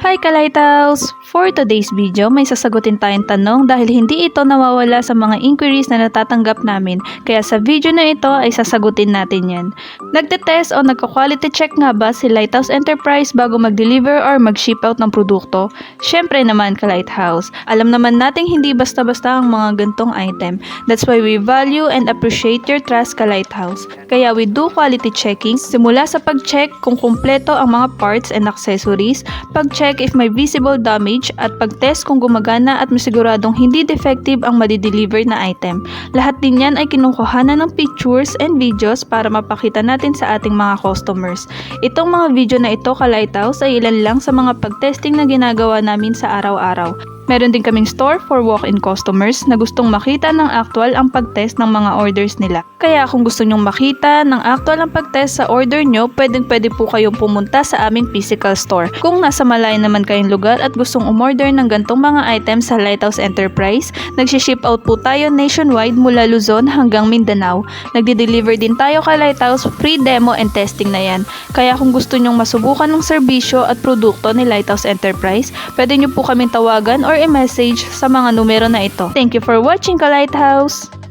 Hi Kalighthouse! For today's video, may sasagutin tayong tanong dahil hindi ito nawawala sa mga inquiries na natatanggap namin. Kaya sa video na ito ay sasagutin natin yan. Nagtetest o nagka-quality check nga ba si Lighthouse Enterprise bago mag-deliver or mag-ship out ng produkto? Syempre naman Kalighthouse. Alam naman nating hindi basta-basta ang mga gantong item. That's why we value and appreciate your trust Kalighthouse. Kaya we do quality checking simula sa pag-check kung kumpleto ang mga parts and accessories, pag-check if may visible damage at pag-test kung gumagana at masiguradong hindi defective ang madi-deliver na item. Lahat din yan ay kinukuhanan ng pictures and videos para mapakita natin sa ating mga customers. Itong mga video na ito Kalighthouse ay ilan lang sa mga pag-testing na ginagawa namin sa araw-araw. Meron din kaming store for walk-in customers na gustong makita ng actual ang pag-test ng mga orders nila. Kaya kung gusto nyong makita ng actual ang pag-test sa order nyo, pwede po kayong pumunta sa aming physical store. Kung nasa malayo naman kayong lugar at gustong umorder ng gantong mga items sa Lighthouse Enterprise, nagsi-ship out po tayo nationwide mula Luzon hanggang Mindanao. Nagdi-deliver din tayo kay Lighthouse, free demo and testing na yan. Kaya kung gusto nyong masubukan ng serbisyo at produkto ni Lighthouse Enterprise, pwede nyo po kaming tawagan or i-message sa mga numero na ito. Thank you for watching Kalighthouse!